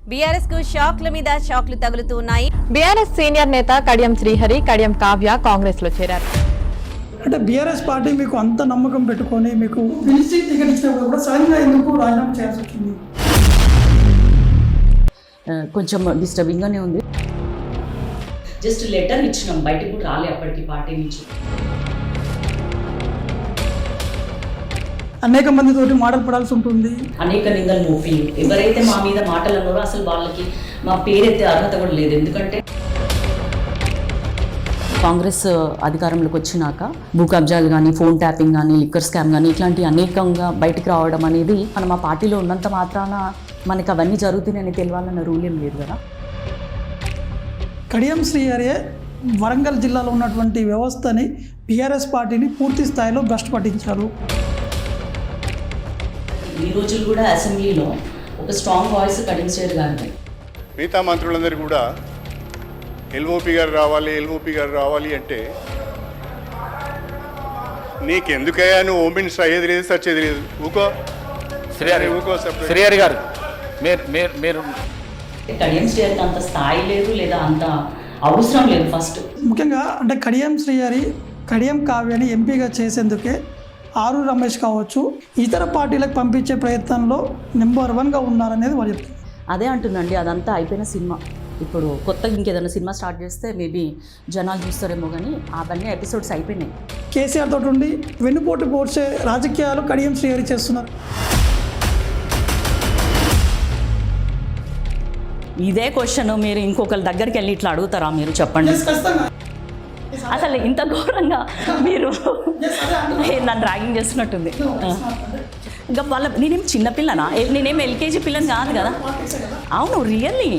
BRS కు షాక్ల మీద షాక్లు తగులుతూ ఉన్నాయి. బీఆర్ఎస్ సీనియర్ నేత కడియం శ్రీహరి, కడియం కావ్య కాంగ్రెస్ లో చేరారు. అంటే బీఆర్ఎస్ పార్టీ మీకు అంత నమ్మకం పెట్టుకొని మీకు పిలిచి టికెట్ ఇచ్చినప్పుడు కూడా సడన్గా ఎందుకు రాజీనామా చేయాల్సి వచ్చింది? కొంచెం డిస్టర్బింగ్గానే ఉంది. జస్ట్ లెటర్ ఇచ్చినాం, బయటకు కూడా రాలే అప్పటికి పార్టీ నుంచి. అనేక మందితోటి మాటలు పడాల్సి ఉంటుంది, అనేక నిందలు మోపి ఎవరైతే మా మీద మాటలు అన్నారో అసలు వాళ్ళకి మా పేరెత్తే అర్హత కూడా లేదు. ఎందుకంటే కాంగ్రెస్ అధికారంలోకి వచ్చినాక భూ కబ్జాలు కానీ, ఫోన్ ట్యాపింగ్ కానీ, లిక్కర్ స్కామ్ కానీ ఇట్లాంటి అనేకంగా బయటకు రావడం అనేది మనం ఆ పార్టీలో ఉన్నంత మాత్రాన మనకి అవన్నీ జరుగుతున్నాయని తెలియాలన్న రూల్ ఏం లేదు కదా. కడియం శ్రీహరి వరంగల్ జిల్లాలో ఉన్నటువంటి వ్యవస్థని బీఆర్ఎస్ పార్టీని పూర్తి స్థాయిలో భ్రష్టు పట్టించారు. ఈ రోజులు కూడా అసెంబ్లీలో ఒక స్ట్రాంగ్ వాయిస్ కడియం శ్రీహరి గారి. మిగతా మంత్రులందరూ కూడా ఎల్ఓపి గారు రావాలి అంటే నీకెందుకయ్యా నువ్వు హోమ్ మినిస్టర్ అయ్యేది లేదు, సచ్చేది లేదు, ఊకో శ్రీహరి గారు మీరు కడియం శ్రీహరికి అంత స్థాయి లేదు, లేదా అంత అవసరం లేదు. ఫస్ట్ ముఖ్యంగా అంటే కడియం శ్రీహరి, కడియం కావ్యని ఎంపీగా చేసేందుకే ఆరు రమేష్ కావచ్చు ఇతర పార్టీలకు పంపించే ప్రయత్నంలో నెంబర్ 1గా ఉన్నారనేది వాళ్ళు చెప్తారు. అదే అంటుందండి, అదంతా అయిపోయిన సినిమా. ఇప్పుడు కొత్తగా ఇంకేదైనా సినిమా స్టార్ట్ చేస్తే మేబీ జనాలు చూస్తారేమో, కానీ అవన్నీ ఎపిసోడ్స్ అయిపోయినాయి. కేసీఆర్ తోటి ఉండి వెన్నుపోటు పోడ్చే రాజకీయాలు కడియం శ్రీహరి చేస్తున్నారు. ఇదే క్వశ్చన్ మీరు ఇంకొకరి దగ్గరికి వెళ్ళి ఇట్లా అడుగుతారా? మీరు చెప్పండి. అసలు ఇంత ఘోరంగా మీరు నన్ను ర్యాగింగ్ చేస్తున్నట్టుంది. ఇంకా వాళ్ళ నేనేం చిన్నపిల్లనా? నేనేం ఎల్కేజీ పిల్లని కాదు కదా. అవును, రియల్లీ